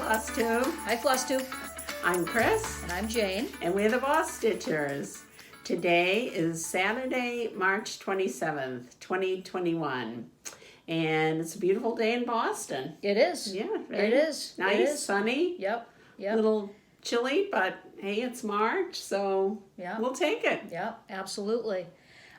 FlossTube. Hi, FlossTube. I'm Chris. And I'm Jane. And we're the BosStitchers. Today is Saturday, March 27th, 2021. And it's a beautiful day in Boston. It is. Yeah, it is. Nice, it is. sunny. Yep. A little chilly, but hey, it's March, so we'll take it. Yep, absolutely.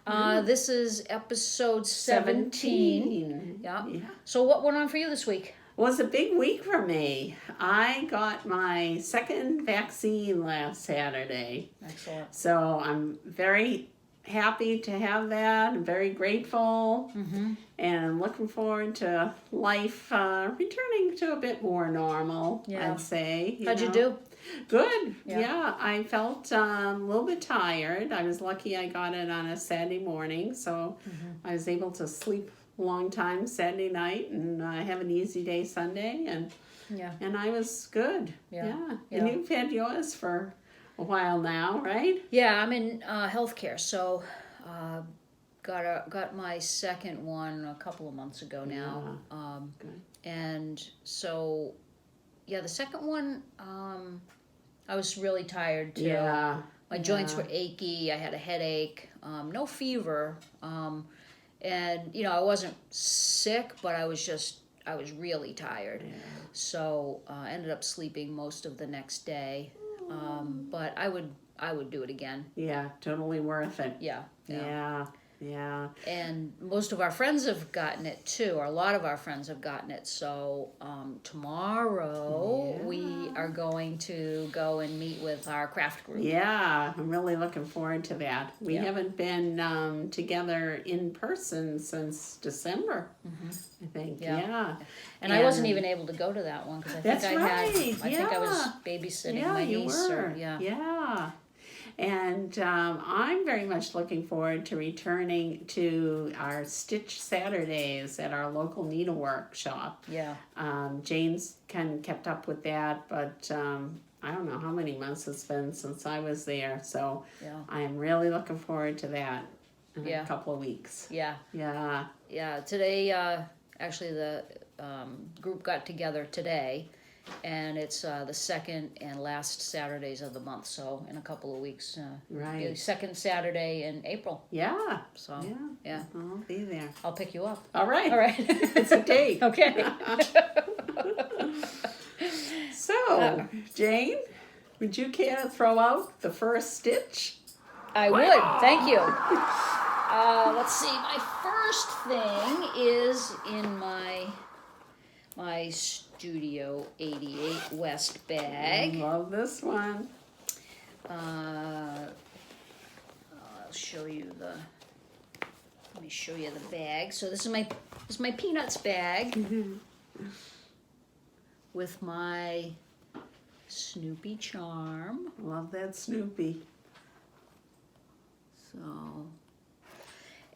This is episode 17. Yeah. So what went on for you this week? Well, it's a big week for me. I got my second vaccine last Saturday. Excellent. So I'm very happy to have that. I'm very grateful. Mm-hmm. And I'm looking forward to life returning to a bit more normal, I'd say. How'd you do? Good. Yeah, I felt a little bit tired. I was lucky I got it on a Saturday morning, so I was able to sleep a long time Saturday night and have an easy day Sunday, and I was good. Yeah. And you've had yours for a while now, right? Yeah, I'm in healthcare, so got my second one a couple of months ago now. Good. And so the second one I was really tired too. My joints were achy, I had a headache, no fever, and I wasn't sick, but I was really tired. So I ended up sleeping most of the next day. But I would do it again. Yeah, totally worth it. Yeah. And most of our friends have gotten it too, or a lot of our friends have gotten it. So tomorrow we are going to go and meet with our craft group. Yeah, I'm really looking forward to that. We haven't been together in person since December, I think. Yeah. And I wasn't even able to go to that one because I think I think I was babysitting my niece. Yeah. And I'm very much looking forward to returning to our Stitch Saturdays at our local needlework shop. Yeah. Jane's kind of kept up with that, but I don't know how many months it's been since I was there. So I am really looking forward to that in a couple of weeks. Yeah. Today, actually, the group got together today. And it's the second and last Saturdays of the month, so in a couple of weeks. Right. Second Saturday in April. Yeah. So, yeah. I'll be there. I'll pick you up. All right. It's a date. Okay. So, Jane, would you care to throw out the first stitch? I would. Thank you. Let's see. My first thing is in my Studio 88 West bag. I love this one. I'll show you let me show you the bag. So this is my Peanuts bag with my Snoopy charm. Love that Snoopy. So,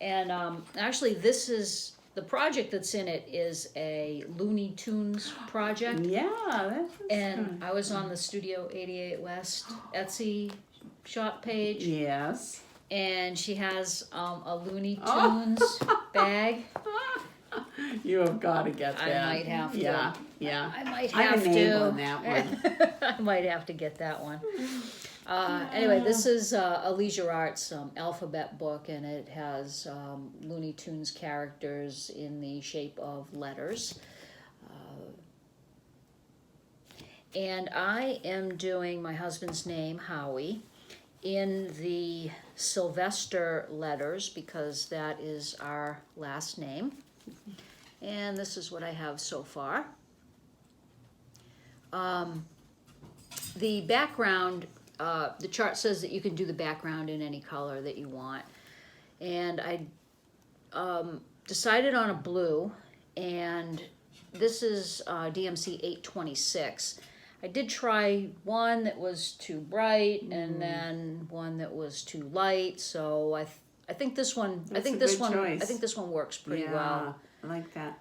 and actually this is the project that's in it is a Looney Tunes project. Yeah, that's and I was on the Studio 88 West Etsy shop page. Yes. And she has a Looney Tunes bag. You have got to get that. I might have to. Yeah. I might have to. On that one. I might have to get that one. Anyway, this is a Leisure Arts alphabet book, and it has Looney Tunes characters in the shape of letters. And I am doing my husband's name, Howie, in the Sylvester letters because that is our last name. And this is what I have so far. The background... the chart says that you can do the background in any color that you want. And I decided on a blue, and this is DMC 826. I did try one that was too bright and then one that was too light, so I think this one I think this one works pretty well. I like that.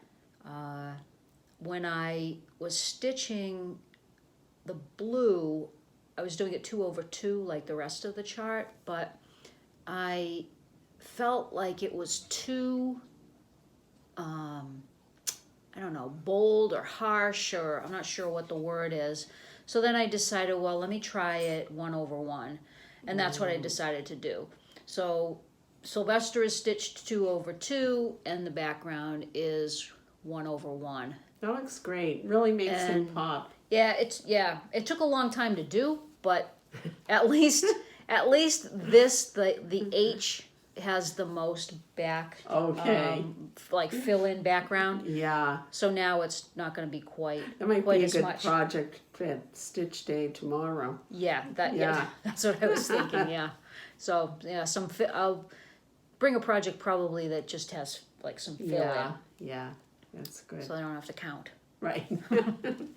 When I was stitching the blue, I was doing it 2/2 like the rest of the chart, but I felt like it was too bold or harsh, or I'm not sure what the word is. So then I decided, well, let me try it 1/1. And that's what I decided to do. So Sylvester is stitched 2/2, and the background is 1/1. That looks great. Really makes him pop. Yeah, it took a long time to do, but at least the H has the most back, like fill-in background. Yeah. So now it's not going to be quite That might quite be a as good much. project at Stitch Day tomorrow. Yeah, Yeah. that's what I was thinking. Yeah. So I'll bring a project probably that just has like some fill-in, Yeah. That's good. so I don't have to count. Right.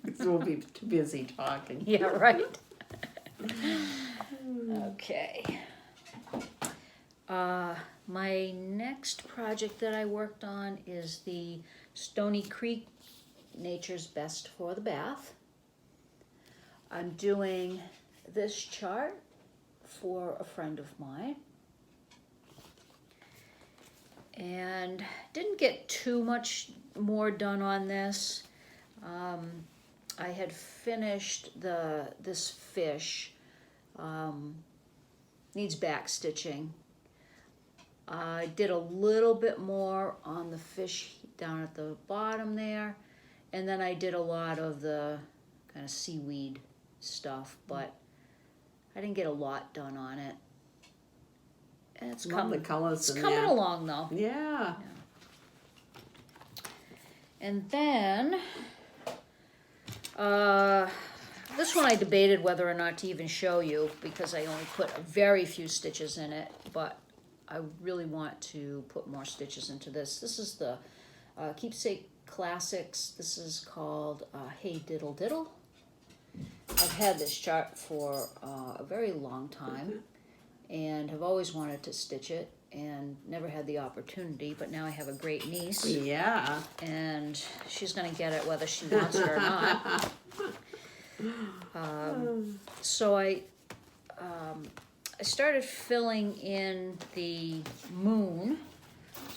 Because we'll be too busy talking. Yeah, right. Okay. My next project that I worked on is the Stoney Creek Nature's Best for the Bath. I'm doing this chart for a friend of mine. And didn't get too much more done on this. I had finished this fish. Needs back stitching. I did a little bit more on the fish down at the bottom there, and then I did a lot of the kind of seaweed stuff, but I didn't get a lot done on it. And it's The colors. It's coming along though. Yeah. And then this one I debated whether or not to even show you because I only put a very few stitches in it, but I really want to put more stitches into this. This is the Keepsakes Classics. This is called Hey Diddle Diddle. I've had this chart for a very long time and have always wanted to stitch it and never had the opportunity, but now I have a great niece. Yeah. And she's going to get it whether she wants it or not. So I started filling in the moon.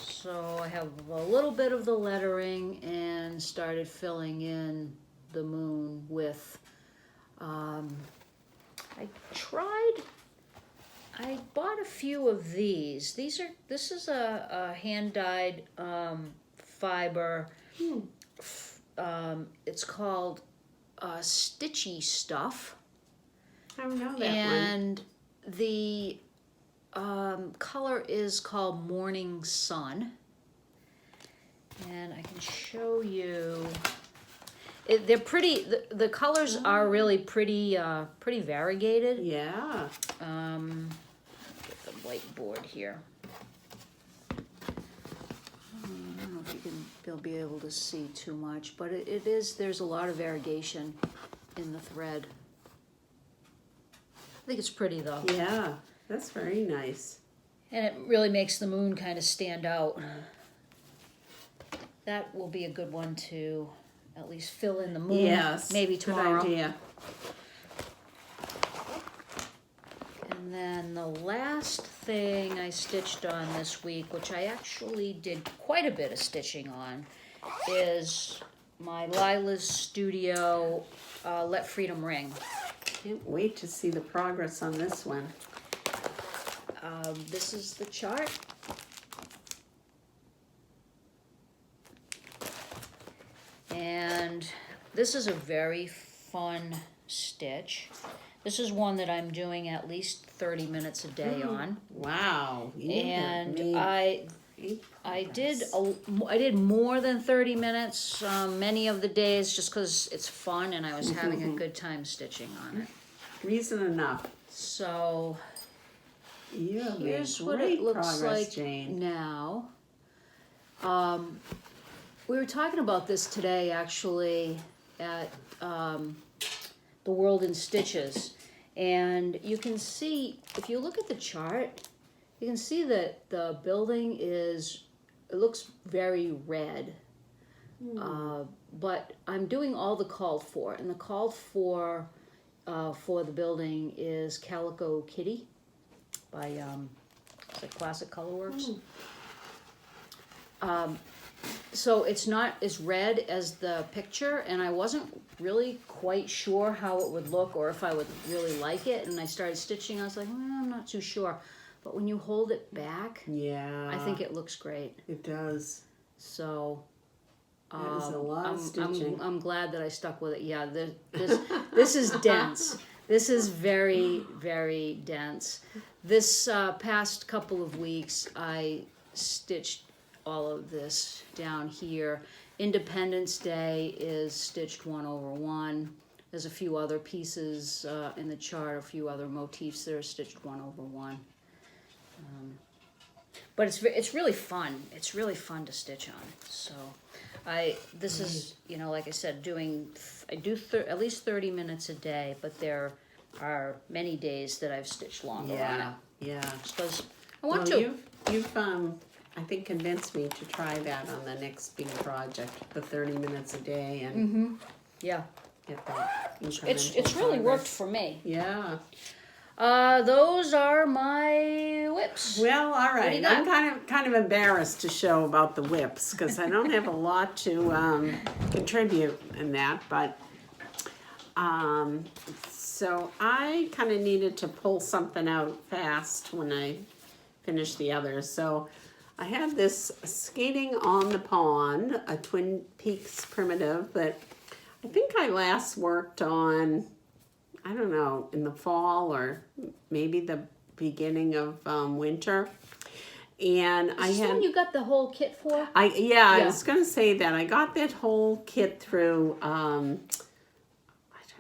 So I have a little bit of the lettering and started filling in the moon with, I bought a few of these. This is a hand-dyed fiber. It's called Stitchy Stuff. I don't know that And the color is called Morning Sun. And I can show you. They're pretty. The colors are really pretty variegated. Yeah. Get the whiteboard here. I don't know if you'll be able to see too much, but it is. There's a lot of variegation in the thread. I think it's pretty though. Yeah. That's very nice. And it really makes the moon kind of stand out. That will be a good one to at least fill in the moon. Yes. Maybe tomorrow. Good idea. And then the last thing I stitched on this week, which I actually did quite a bit of stitching on, is my Lila's Studio Let Freedom Ring. Can't wait to see the progress on this one. This is the chart. And this is a very fun stitch. This is one that I'm doing at least 30 minutes a day on. Wow. And I did more than 30 minutes many of the days just because it's fun and I was having a good time stitching on it. Reason enough. So here's what it looks progress, like Jane. now. We were talking about this today actually at the World in Stitches, and you can see if you look at the chart, you can see that the building looks very red. But I'm doing all the called for, and the called for the building is Calico Kitty by Classic Colorworks. So it's not as red as the picture, and I wasn't really quite sure how it would look or if I would really like it. And I started stitching. I was like, I'm not too sure. But when you hold it back, yeah, I think it looks great. It does. So that is a lot of stitching. I'm glad that I stuck with it. Yeah, this is dense. This is very, very dense. This past couple of weeks, I stitched all of this down here. Independence Day is stitched 1/1. There's a few other pieces in the chart, a few other motifs that are stitched 1/1. But it's really fun. It's really fun to stitch on. So this is, like I said, I do at least 30 minutes a day, but there are many days that I've stitched longer on it. Yeah. Because I want to. You've I think convinced me to try that on the next big project, the 30 minutes a day, and Yeah. get that. It's really worked for me. Yeah. Those are my whips. Well, all What do right. you got? I'm kind of embarrassed to show about the whips because I don't have a lot to contribute in that, but so I kind of needed to pull something out fast when I finished the others. So I have this Skating on the Pond, a Twin Peaks primitive that I think I last worked on, I don't know, in the fall or maybe the beginning of winter. And I Is this had one you got the whole kit for? I was gonna say that I got that whole kit through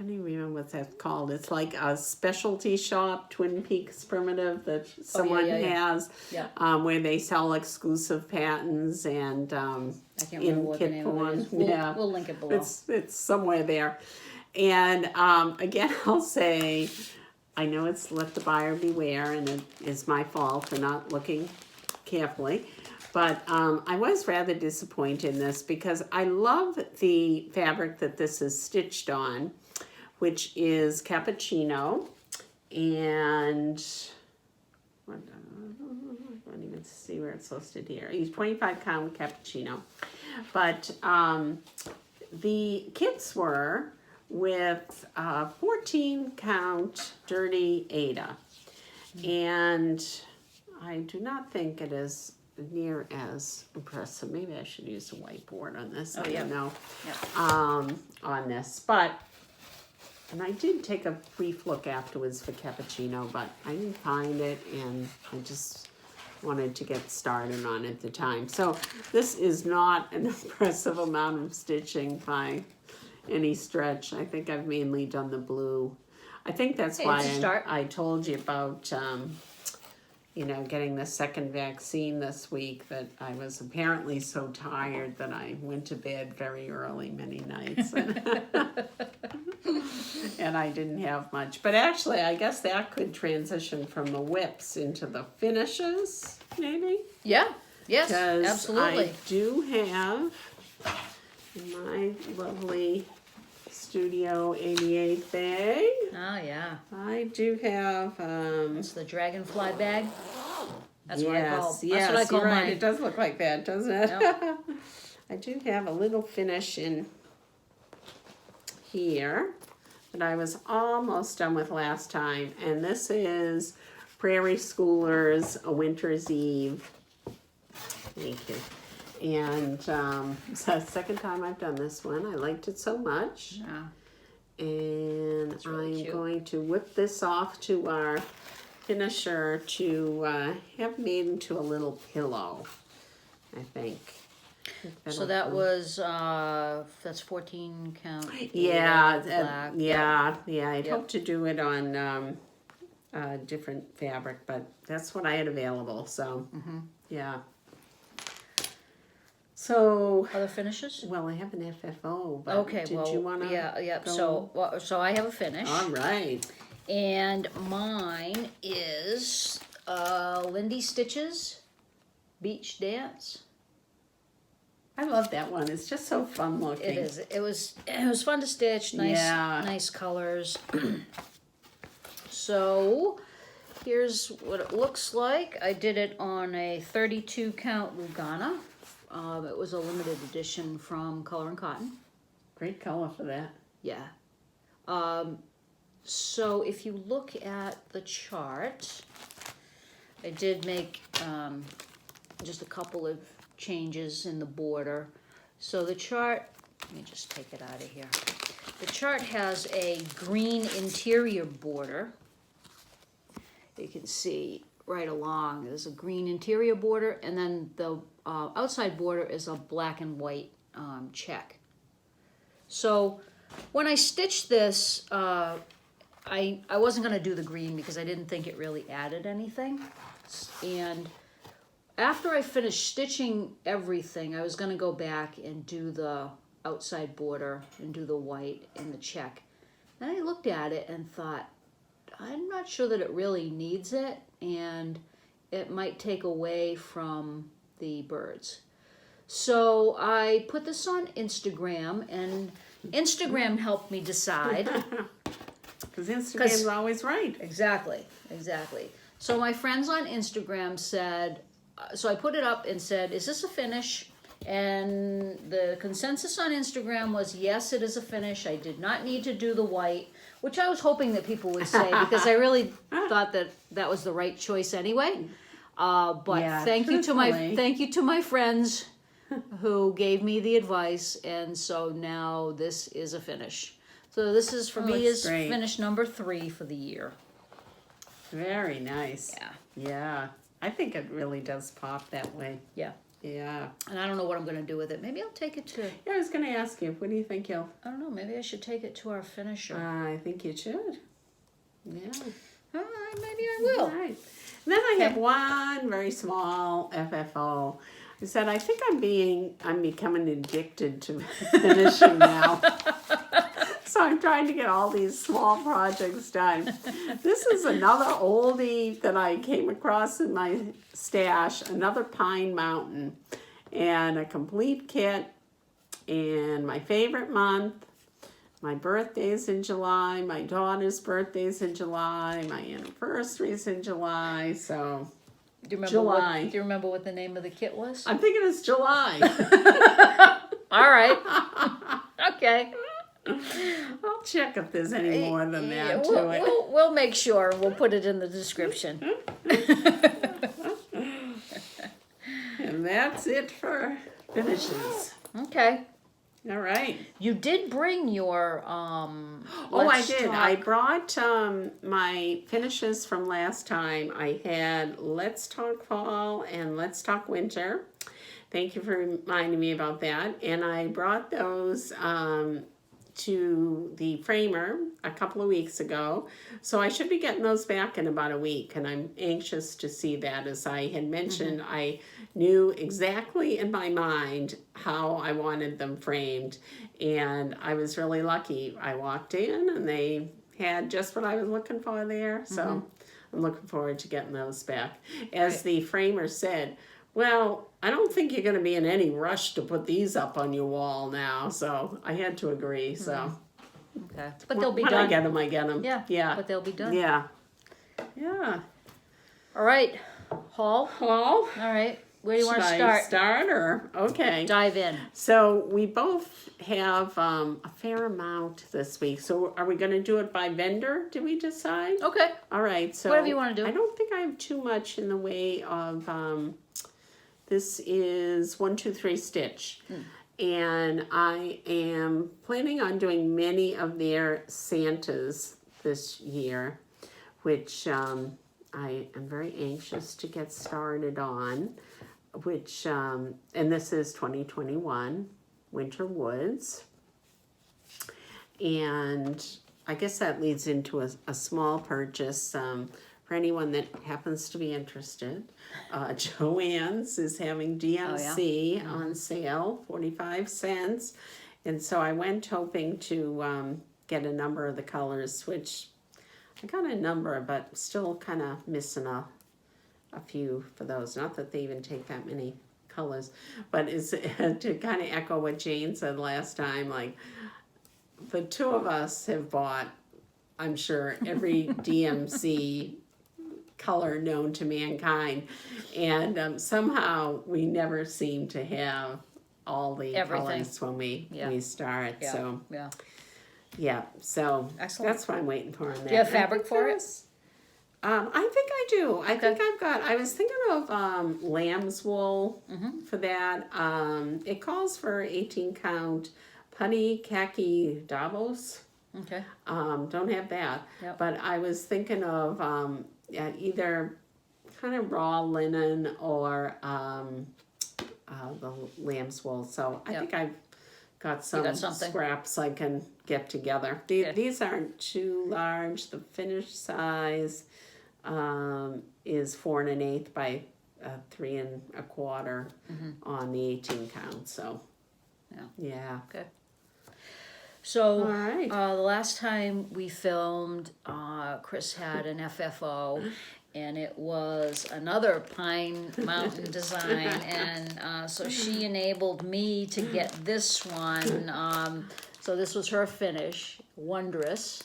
I don't even remember what that's called. It's like a specialty shop, Twin Peaks primitive that someone has, where they sell exclusive patterns and I can't remember what the kit name for of it one. is. Yeah, We'll link it below. it's somewhere there. And again, I'll say, I know it's let the buyer beware, and it is my fault for not looking carefully. But I was rather disappointed in this because I love the fabric that this is stitched on, which is cappuccino, and I don't even see where it's listed here. It's 25 count cappuccino, but the kits were with 14 count dirty aida, and I do not think it is near as impressive. Maybe I should use a whiteboard on this. I don't know. On this, but. And I did take a brief look afterwards for cappuccino, but I didn't find it, and I just wanted to get started on it at the time. So this is not an impressive amount of stitching by any stretch. I think I've mainly done the blue. I think that's why I told you about, getting the second vaccine this week, that I was apparently so tired that I went to bed very early many nights. And I didn't have much. But actually, I guess that could transition from the whips into the finishes, maybe? Yeah, yes, absolutely. I do have in my lovely Studio 88 bag. Oh, yeah. I do have... It's the dragonfly bag. That's what I call you're right. mine. It does look like that, doesn't it? Yep. I do have a little finish in here that I was almost done with last time, and this is Prairie Schooler's A Winter's Eve. Thank you. And it's the second time I've done this one. I liked it so much. Yeah. And Really I'm cute. going to whip this off to our finisher to have made into a little pillow, I think. So that was, that's 14 count. Yeah, black. I'd hope to do it on different fabric, but that's what I had available, so, yeah. So, Other finishes? well, I have an FFO, but Okay, did well, you want to yeah. go? So I have a finish. All right. And mine is Lindy Stitches, Beach Dance. I love that one. It's just so fun looking. It is. It was fun to stitch. Nice colors. So here's what it looks like. I did it on a 32 count lugana. It was a limited edition from Color and Cotton. Great color for that. Yeah. So if you look at the chart, I did make just a couple of changes in the border. So the chart, let me just take it out of here. The chart has a green interior border. You can see right along, there's a green interior border, and then the outside border is a black and white check. So when I stitched this, I wasn't going to do the green because I didn't think it really added anything. And after I finished stitching everything, I was going to go back and do the outside border and do the white and the check. Then I looked at it and thought, I'm not sure that it really needs it, and it might take away from the birds. So I put this on Instagram, and Instagram helped me decide. Because Instagram's always right. Exactly. So my friends on Instagram said, so I put it up and said, is this a finish? And the consensus on Instagram was, yes, it is a finish. I did not need to do the white, which I was hoping that people would say, because I really thought that that was the right choice anyway. But yeah, thank you to my friends who gave me the advice, and so now this is a finish. So this is for me is great. finish number 3 for the year. Very nice. Yeah. Yeah. I think it really does pop that way. Yeah. Yeah. And I don't know what I'm going to do with it. Maybe I'll take it to, Yeah, I was going to ask you, what do you think you'll... I don't know, maybe I should take it to our finisher. I think you should. Yeah. All right, maybe I will. All right. And then I have one very small FFO. I said, I think I'm becoming addicted to finishing now. So I'm trying to get all these small projects done. This is another oldie that I came across in my stash, another Pine Mountain, and a complete kit, and my favorite month. My birthday's in July, my daughter's birthday's in July, my anniversary's in July, so Do you remember July. Do you remember what the name of the kit was? I'm thinking it's July. All right. Okay. I'll check if there's any more than that to it. We'll make sure. We'll put it in the description. And that's it for finishes. Okay. All right. You did bring your I did. I brought my finishes from last time. I had Let's Talk Fall and Let's Talk Winter. Thank you for reminding me about that. And I brought those to the framer a couple of weeks ago. So I should be getting those back in about a week, and I'm anxious to see that. As I had mentioned, I knew exactly in my mind how I wanted them framed, and I was really lucky. I walked in and they had just what I was looking for there, so I'm looking forward to getting those back. As the framer said, well, I don't think you're going to be in any rush to put these up on your wall now. So I had to agree. So, okay, but they'll be when done. I get them. Yeah. But they'll be done. Yeah. All right, Hall. All right, where do you want to start? start? Or okay. Dive in. So we both have a fair amount this week. So are we going to do it by vendor? Did we decide? Okay. All right. So whatever you want to do. I don't think I have too much in the way of. This is 1, 2, 3 Stitch. And I am planning on doing many of their Santas this year, which I am very anxious to get started on, which, and this is 2021, Winter Woods. And I guess that leads into a small purchase. For anyone that happens to be interested, Joann's is having DMC on sale, 45 cents. And so I went hoping to get a number of the colors, which I got a number, but still kind of missing a few for those. Not that they even take that many colors, but is to kind of echo what Jane said last time, like the two of us have bought, I'm sure, every DMC color known to mankind. And somehow we never seem to have all the Everything. colors when we start. Yeah. So Yeah. yeah, so Excellent. that's what I'm waiting for on that. Do you have fabric for it? I think I do. I think I was thinking of lamb's wool for that. It calls for 18 count putty khaki Davos. Okay. Don't have that. Yep. But I was thinking of either kind of raw linen or the lamb's wool. So I think I've got some scraps I can get together. These aren't too large. The finished size is 4 1/8 by 3 1/4 on the 18 count. So yeah. Okay. So All right. the last time we filmed, Chris had an FFO, and it was another Pine Mountain design, and so she enabled me to get this one. So this was her finish, Wondrous,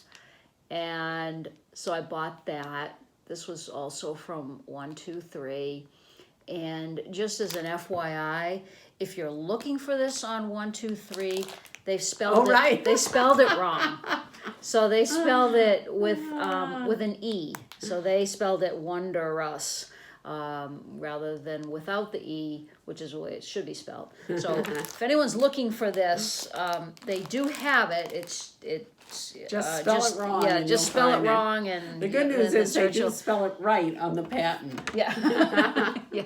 and so I bought that. This was also from 123, and just as an FYI, if you're looking for this on 123, they spelled it. They spelled it wrong. So they spelled it with an E. So they spelled it Wondrous rather than without the E, which is the way it should be spelled. So if anyone's looking for this, they do have it. It's just spell it wrong. Yeah, just spell it wrong. And the good news is they do spell it right on the patent. Yeah. Yeah.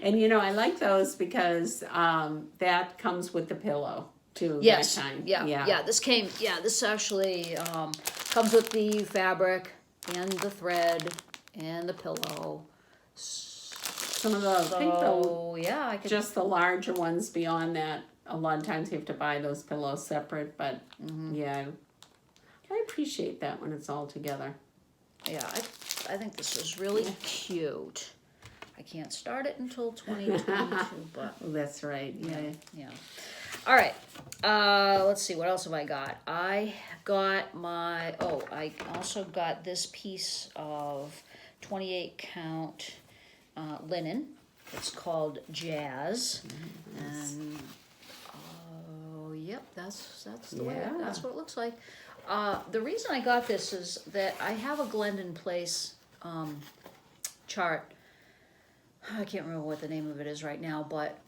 And I like those because that comes with the pillow too. Yes. That time. Yeah. This actually comes with the fabric and the thread and the pillow. Some of the just the larger ones beyond that. A lot of times you have to buy those pillows separate, but yeah, I appreciate that when it's all together. Yeah, I think this is really cute. I can't start it until 2022, but that's right. Yeah. All right. Let's see. What else have I got? I also got this piece of 28 count linen. It's called Jazz, and yep, that's the way. That's what it looks like. The reason I got this is that I have a Glendon Place chart. I can't remember what the name of it is right now, but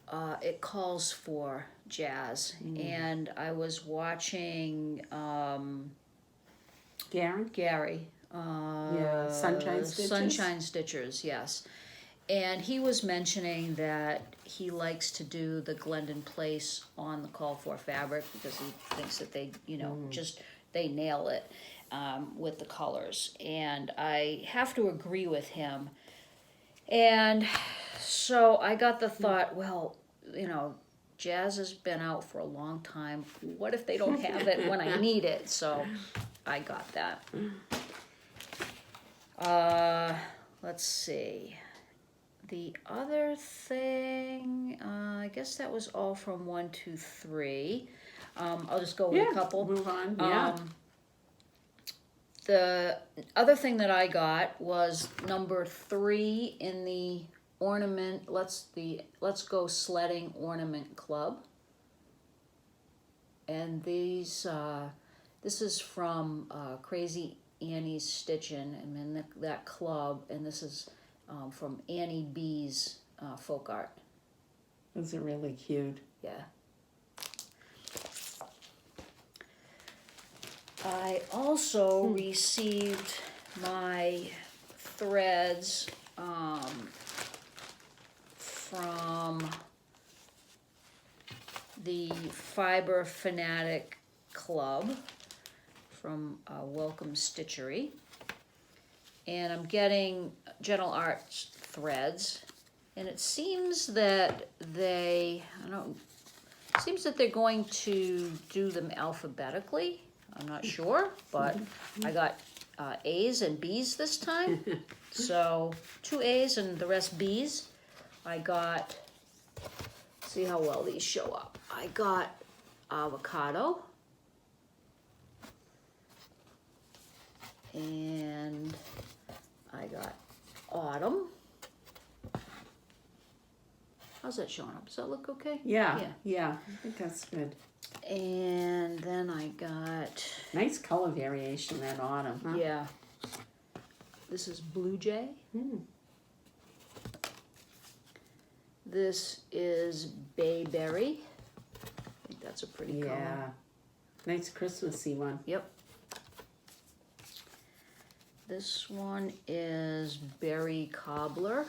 it calls for jazz. And I was watching Gary. Sunshine Stitches. Sunshine Stitchers, yes. And he was mentioning that he likes to do the Glendon Place on the call for fabric because he thinks that they, they nail it with the colors. And I have to agree with him. And so I got the thought, well, Jazz has been out for a long time. What if they don't have it when I need it? So I got that. Let's see. The other thing, I guess that was all from 1, 2, 3. I'll just go with a couple. Move on. The other thing that I got was number 3 in the Ornament. Let's Go Sledding Ornament Club. And this is from Crazy Annie's Stitchin'. I'm in that club, and this is from Annie Beez folk art. Those are really cute. Yeah. I also received my threads from the Fiber Fanatic Club from Welcome Stitchery. And I'm getting Gentle Arts threads. And it seems that they're going to do them alphabetically. I'm not sure, but I got A's and B's this time. So 2 A's and the rest B's. I got, see how well these show up. I got avocado. And I got autumn. How's that showing up? Does that look okay? Yeah. I think that's good. And then I got... Nice color variation that autumn, huh? Yeah. This is Blue Jay. This is Bayberry. I think that's a pretty color. Yeah. Nice Christmassy one. Yep. This one is Berry Cobbler.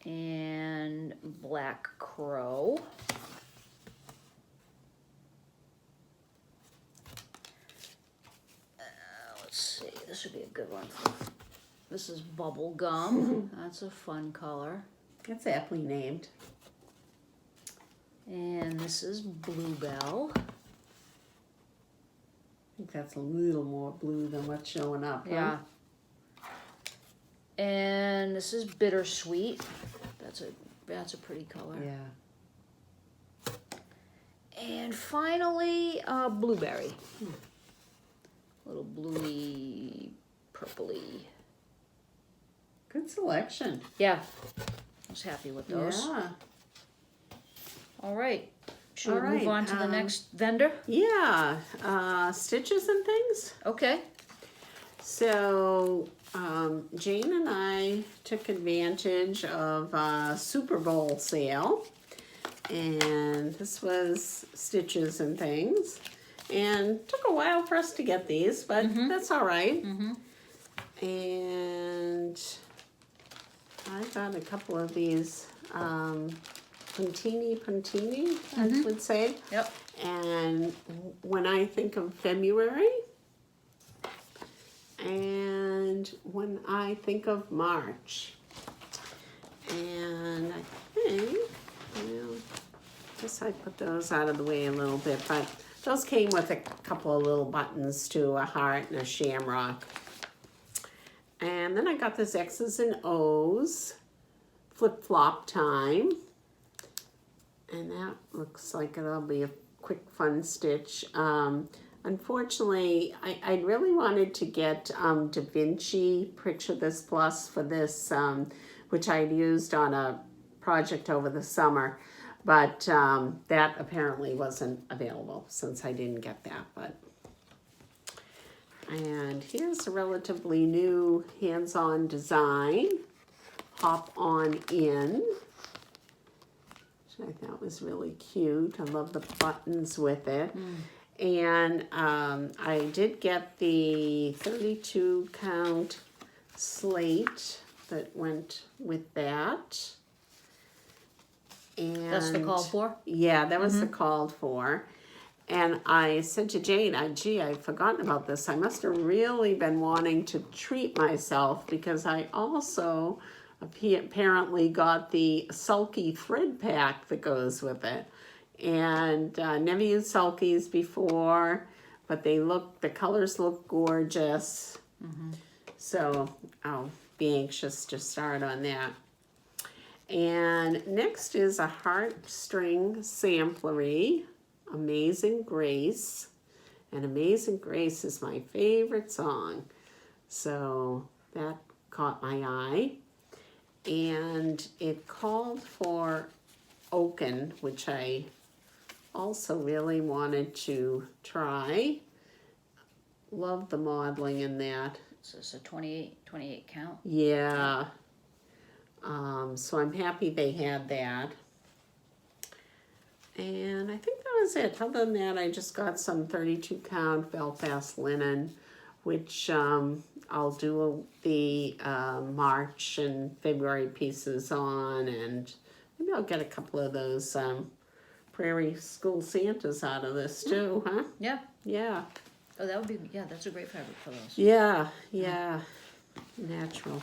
And Black Crow. Let's see, this would be a good one. This is Bubble Gum. That's a fun color. That's aptly named. And this is Bluebell. I think that's a little more blue than what's showing up. Yeah. Huh? And this is Bittersweet. That's a pretty color. Yeah. And finally, Blueberry. Little bluey, purpley. Good selection. Yeah, I was happy with those. Yeah. All right. Should we All move right, on to the next vendor? Yeah. Stitches and things. Okay. So Jane and I took advantage of a Super Bowl sale, and this was Stitches and things, and took a while for us to get these, but that's all right. And I got a couple of these puntini, I would say. Yep. And when I think of February, and when I think of March, and I think, well, I guess I put those out of the way a little bit, but those came with a couple of little buttons too, a heart and a shamrock. And then I got this X's and O's, flip-flop time. And that looks like it'll be a quick, fun stitch. Unfortunately, I really wanted to get Da Vinci Picture This Plus for this, which I'd used on a project over the summer. But that apparently wasn't available since I didn't get that. And here's a relatively new hands-on design, Hop On In, which I thought was really cute. I love the buttons with it. And I did get the 32 count slate that went with that. And That's the called for? Yeah, that was the called for. And I said to Jane, gee, I'd forgotten about this. I must have really been wanting to treat myself because I also apparently got the Sulky thread pack that goes with it. And never used Sulkies before, but the colors look gorgeous. So I'll be anxious to start on that. And next is a heartstring samplery, Amazing Grace. And Amazing Grace is my favorite song. So that caught my eye. And it called for Oaken, which I also really wanted to try. Love the modeling in that. So it's a 28 count? Yeah. So I'm happy they had that. And I think that was it. Other than that, I just got some 32 count Belfast linen, which I'll do the March and February pieces on, and maybe I'll get a couple of those Prairie School Santas out of this too, huh? Yeah. Yeah. Oh, that would be, yeah, that's a great fabric for those. Yeah, natural.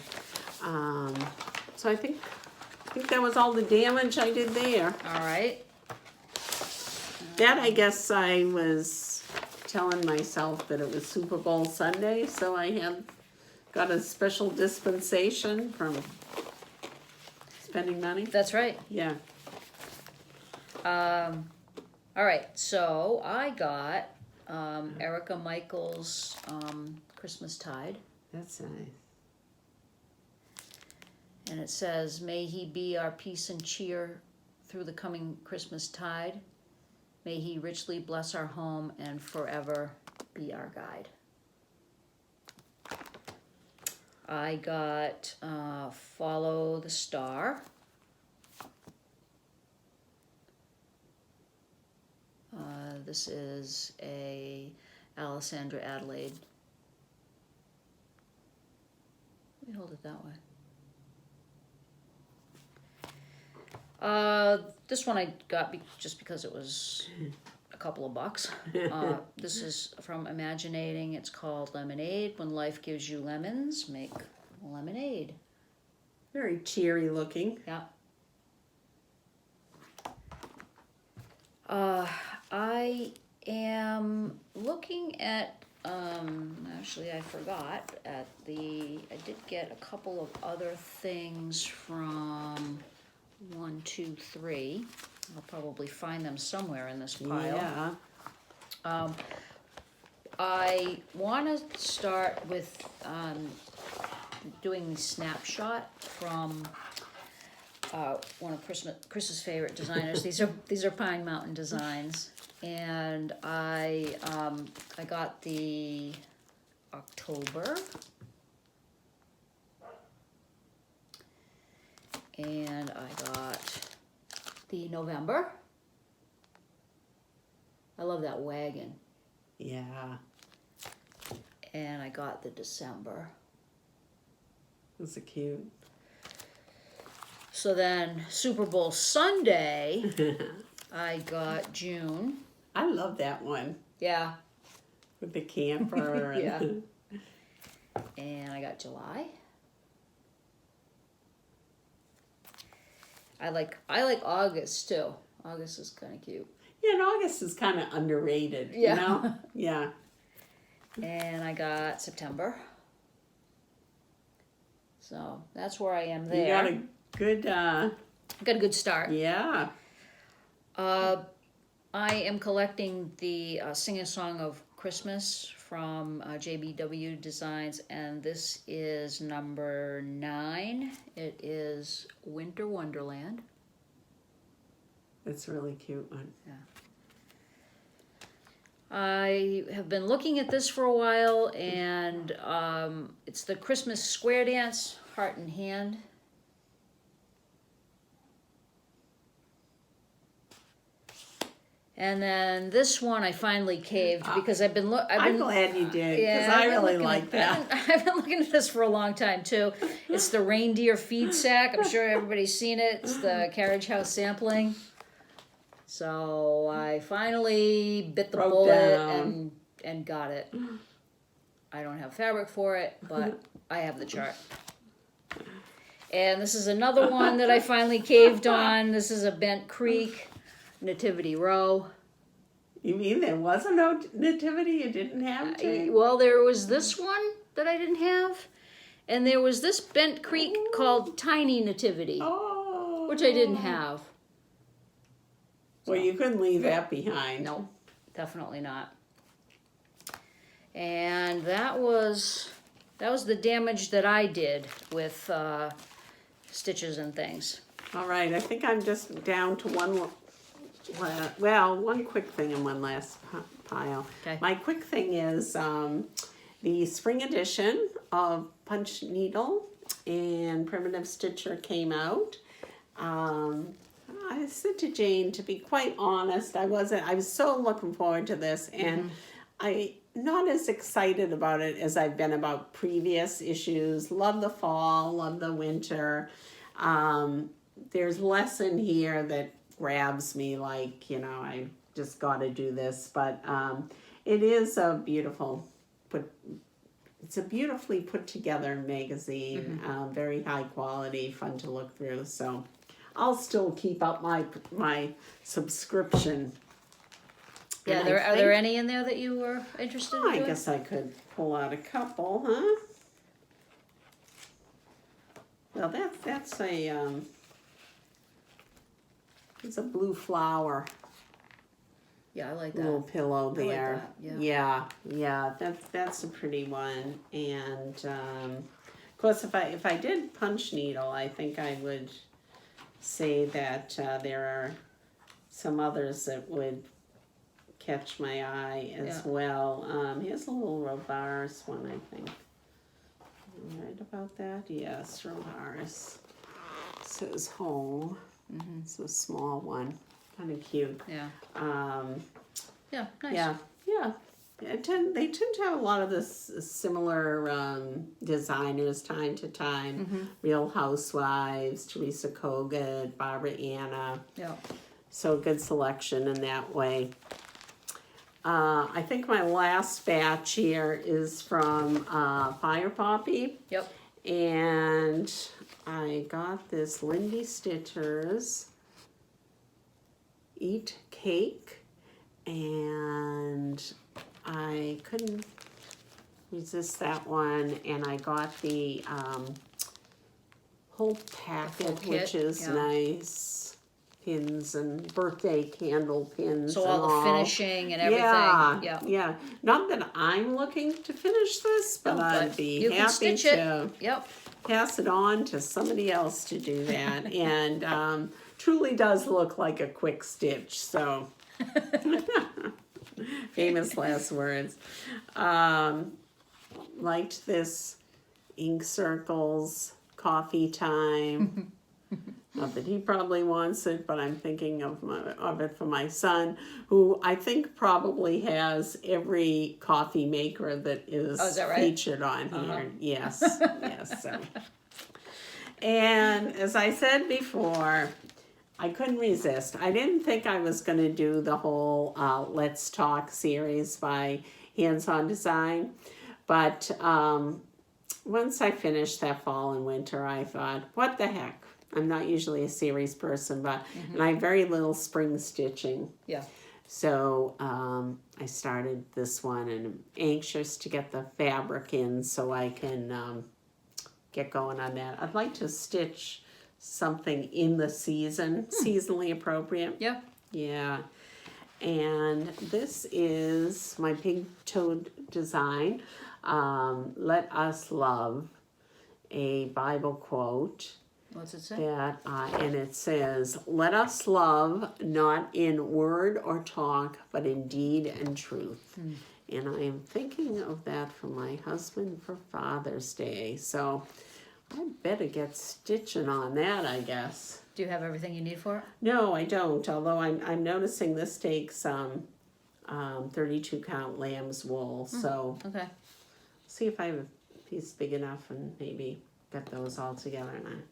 So I think that was all the damage I did there. All right. That, I guess I was telling myself that it was Super Bowl Sunday, so I got a special dispensation from spending money. That's right. Yeah. All right, so I got Erica Michaels, Christmas Tide. That's nice. And it says, may he be our peace and cheer through the coming Christmas tide. May he richly bless our home and forever be our guide. I got Follow the Star. This is a Alessandra Adelaide. Let me hold it that way. This one I got just because it was a couple of bucks. This is from Imaginating. It's called Lemonade. When life gives you lemons, make lemonade. Very cheery looking. Yeah. I am looking at, actually I forgot, I did get a couple of other things from 1, 2, 3. I'll probably find them somewhere in this pile. Yeah. I want to start with doing the Snapshot from one of Chris's favorite designers. These are Pine Mountain designs, and I got the October, and I got the November. I love that wagon. Yeah. And I got the December. Those are cute. So then Super Bowl Sunday, I got June. I love that one. Yeah. With the camper. And Yeah. And I got July. I like August too. August is kind of cute. Yeah, and August is kind of underrated, Yeah. you know? Yeah. And I got September. So that's where I am there. You got a good, Got a good start. yeah. I am collecting the Sing a Song of Christmas from JBW Designs, and this is number 9. It is Winter Wonderland. It's a really cute one. Yeah. I have been looking at this for a while, and it's the Christmas Square Dance, Heart and Hand. And then this one I finally caved because I've been I'm glad you did, because I really like that. I've been looking at this for a long time too. It's the reindeer feed sack. I'm sure everybody's seen it. It's the carriage house sampling. So I finally bit the bullet and got it. I don't have fabric for it, but I have the chart. And this is another one that I finally caved on. This is a Bent Creek Nativity Row. You mean there was a no nativity you didn't have, Jane? Well, there was this one that I didn't have, and there was this Bent Creek called Tiny Nativity, which I didn't have. Well, you couldn't leave that behind. No, definitely not. And that was the damage that I did with stitches and things. All right, I think I'm just down to one quick thing and one last pile. Okay. My quick thing is the spring edition of Punch Needle and Primitive Stitcher came out. I said to Jane, to be quite honest, I was so looking forward to this, and I'm not as excited about it as I've been about previous issues. Love the fall, love the winter. There's less in here that grabs me, like, you know, I just got to do this, but it is a beautifully put together magazine, very high quality, fun to look through. So I'll still keep up my subscription. Yeah, are there any in there that you were interested in? I guess I could pull out a couple, huh? Well, that's it's a blue flower. Yeah, I like that. Little pillow like there. that, Yeah. That's a pretty one. And of course, if I did punch needle, I think I would say that there are some others that would catch my eye as well. Here's a little Rovaris one, I think. Am I right about that? Yes, Rovaris. Says whole. It's a small one. Kind of cute. Yeah. Yeah, nice. Yeah. They tend to have a lot of this similar designers time to time. Real Housewives, Teresa Kogut, Barbara Anna. Yeah. So a good selection in that way. I think my last batch here is from Fire Poppy. Yep. And I got this Lindy Stitchers Eat Cake. And I couldn't resist that one. And I got the whole packet, which is nice. Pins and birthday candle pins. So all the finishing and everything. Yeah. Not that I'm looking to finish this, but I'd be happy to pass it on to somebody else to do that. And truly does look like a quick stitch. So famous last words. Liked this ink circles, coffee time. Not that he probably wants it, but I'm thinking of it for my son, who I think probably has every coffee maker that is featured on here. Yes. So. And as I said before, I couldn't resist. I didn't think I was going to do the whole Let's Talk series by Hands On Design, but once I finished that fall and winter, I thought, what the heck? I'm not usually a series person, but and I have very little spring stitching. Yeah. So I started this one, and I'm anxious to get the fabric in so I can get going on that. I'd like to stitch something in the season, seasonally appropriate. Yeah. Yeah. And this is my pig-toed design. Let us love, a Bible quote. What's it say? And it says, let us love not in word or talk, but in deed and truth. And I am thinking of that for my husband for Father's Day. So I better get stitching on that, I guess. Do you have everything you need for it? No, I don't. Although I'm noticing this takes 32 count lamb's wool. So okay. See if I have a piece big enough and maybe get those all together. And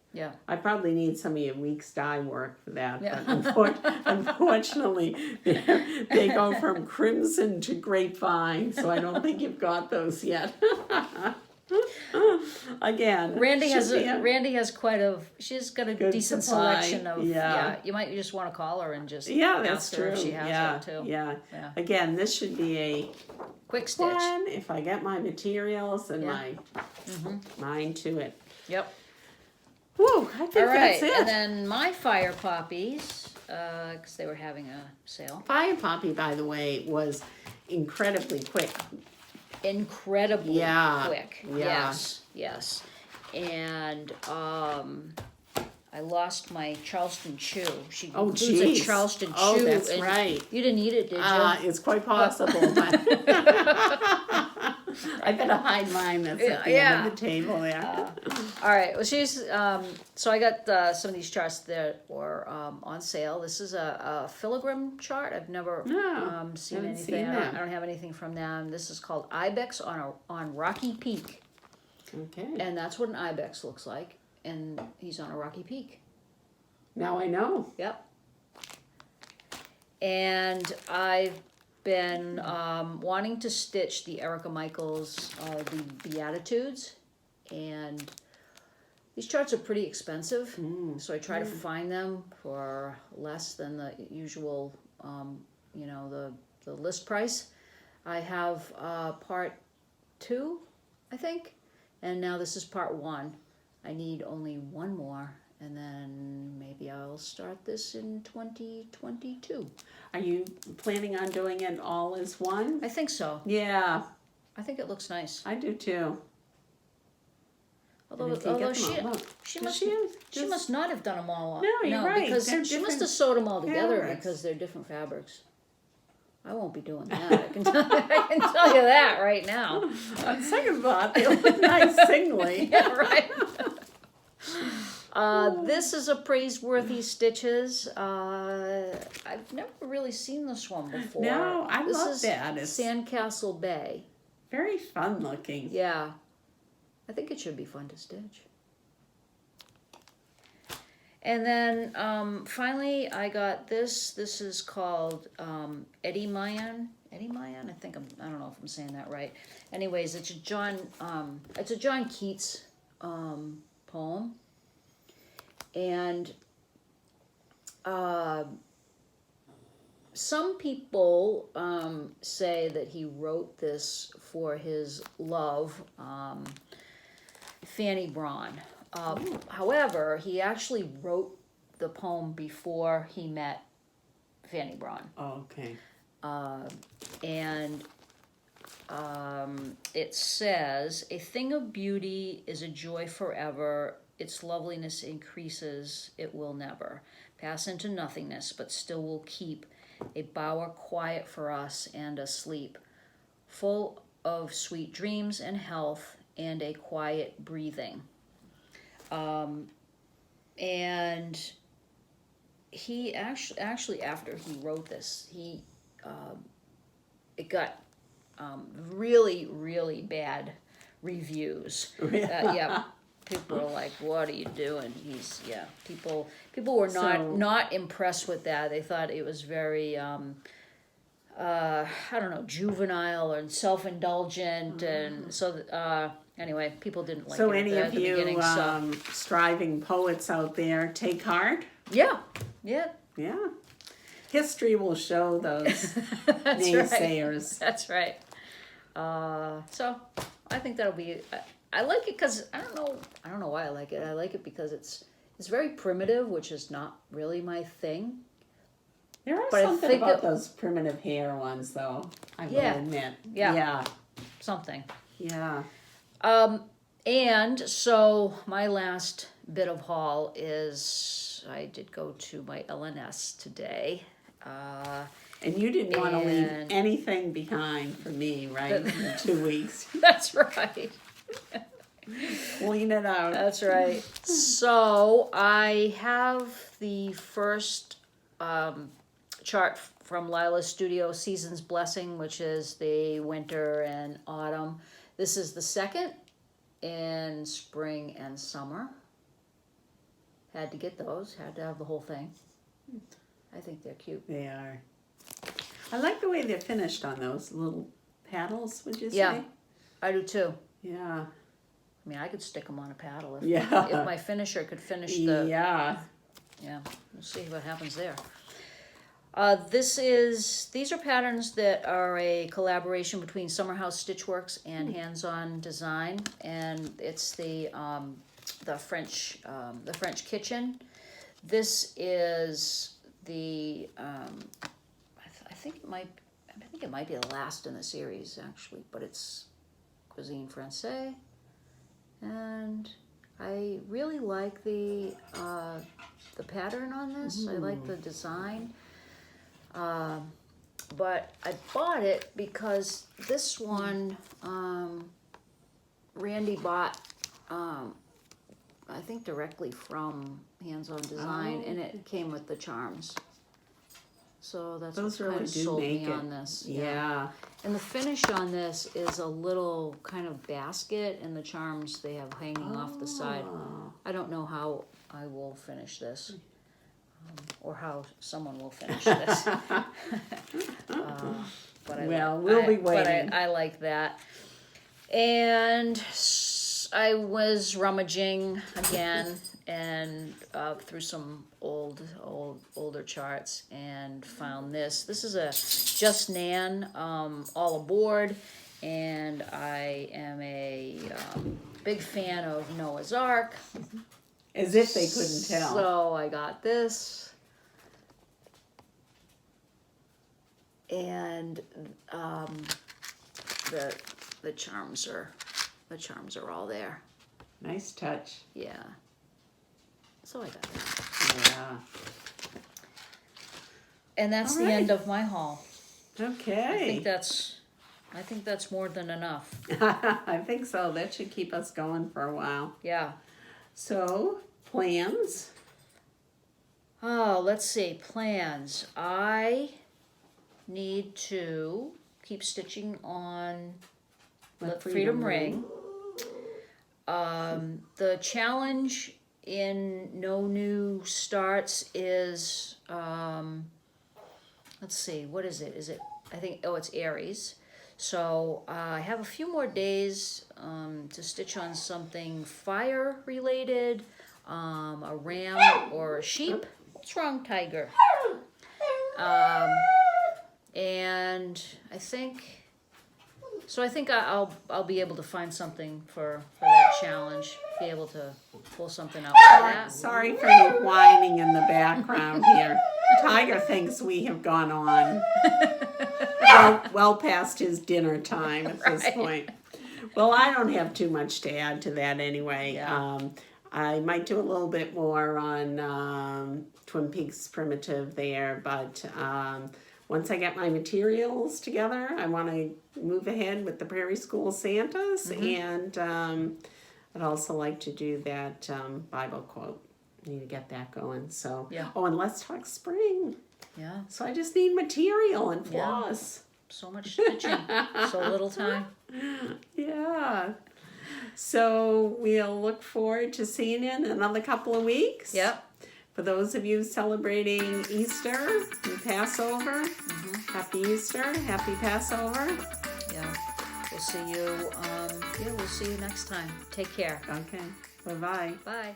I probably need some of your week's dye work for that. Yeah. But unfortunately, they go from crimson to grapevine, so I don't think you've got those yet. Again, Randy has quite a. She's got a decent selection of. Yeah. You might just want to call her and just. That's true. If she has it too. Yeah. Again, this should be a quick stitch. If I get my materials and my mind to it. Yep. Whew, I think that's it. And then my Fire Poppies, because they were having a sale. Fire Poppy, by the way, was incredibly quick. Incredibly quick. Yeah. Yes. And I lost my Charleston chew. She includes a Charleston chew. Oh, that's right. You didn't eat it, did you? It's quite possible, but I better hide mine. That's at the end of the table there. All right. Well, she's so I got some of these charts that were on sale. This is a filigree chart. I've never seen anything. I don't have anything from them. This is called Ibex on Rocky Peak. Okay. And that's what an ibex looks like. And he's on a rocky peak. Now I know. Yep. And I've been wanting to stitch the Erica Michaels, the Beatitudes. And these charts are pretty expensive. So I try to find them for less than the usual, the list price. I have part 2, I think. And now this is part 1. I need only one more, and then maybe I'll I'll start this in 2022. Are you planning on doing it all as one? I think so. Yeah. I think it looks nice. I do too. Although she must not have done them all. No, you're right. Because she must have sewed them all together fabrics. because they're different fabrics. I won't be doing that. I can tell you that right now. On second thought, they look nice singly. Yeah, right. This is a Praiseworthy Stitches. I've never really seen this one before. No, I this love is that. It's Sandcastle Bay. very fun looking. Yeah. I think it should be fun to stitch. And then finally I got this. This is called Eddie Mayan. Eddie Mayan? I don't know if I'm saying that right. Anyways, it's a John Keats poem. And some people say that he wrote this for his love, Fanny Braun. However, he actually wrote the poem before he met Fanny Braun. Oh, okay. And it says, "A thing of beauty is a joy forever. Its loveliness increases, it will never pass into nothingness, but still will keep a bower quiet for us and asleep, full of sweet dreams and health and a quiet breathing." And he actually after he wrote this, it got really, really bad reviews. Yeah. People were like, "What are you doing?" People were not impressed with that. They thought it was very I don't know, juvenile and self-indulgent, and so anyway, people didn't like it at the beginning. So striving poets out there, take heart. Yeah. History will show those naysayers. That's right. So I think that'll be. I like it because I don't know why I like it. I like it because it's very primitive, which is not really my thing. There are something about those primitive hair ones, though. I will admit. Yeah. Something. Yeah. And so my last bit of haul is I did go to my LNS today. And you didn't want to leave anything behind for me, right? In 2 weeks. That's right. Clean it out. That's right. So I have the first chart from Lila's Studio, Season's Blessing, which is the winter and autumn. This is the second in spring and summer. Had to get those. Had to have the whole thing. I think they're cute. They are. I like the way they're finished on those little paddles, would you say? Yeah, I do too. Yeah. I mean, I could stick them on a paddle if my finisher could finish the... Yeah. Yeah, we'll see what happens there. These are patterns that are a collaboration between Summer House Stitchworks and Hands-On Design, and it's the French Kitchen. This is the I think it might be the last in the series actually, but it's Cuisine Francais, and I really like the pattern on this. I like the design. But I bought it because this one, Randy bought, I think directly from Hands-On Design, and it came with the charms. So that's what kind of sold me on this. Yeah. And the finish on this is a little kind of basket, and the charms they have hanging off the side. I don't know how I will finish this. Or how someone will finish this. We'll be waiting. But I like that. And I was rummaging again and through some older charts and found this. This is a Just Nan All Aboard, and I am a big fan of Noah's Ark. As if they couldn't tell. So I got this. And the charms are all there. Nice touch. Yeah. So I got that. Yeah. And that's the end of my haul. Okay. I think that's more than enough. I think so. That should keep us going for a while. Yeah. So, plans? Oh, let's see. Plans. I need to keep stitching on the Freedom Ring. The challenge in No New Starts is, let's see, what is it? It's Aries. So I have a few more days to stitch on something fire related, a ram or a sheep. What's wrong, Tiger? And I think I'll be able to find something for that challenge. Be able to pull something out for that. Sorry for the whining in the background here. Tiger thinks we have gone on well past his dinner time at this point. Well, I don't have too much to add to that anyway. Yeah. I might do a little bit more on Twin Peaks Primitive there, but once I get my materials together, I want to move ahead with the Prairie School Santas, and I'd also like to do that Bible quote. Need to get that going. So, oh, and let's talk spring. Yeah. So I just need material and floss. So much stitching, so little time. Yeah. So we'll look forward to seeing you in another couple of weeks. Yep. For those of you celebrating Easter and Passover, happy Easter, happy Passover. Yeah. We'll see you. We'll see you next time. Take care. Okay. Bye-bye. Bye.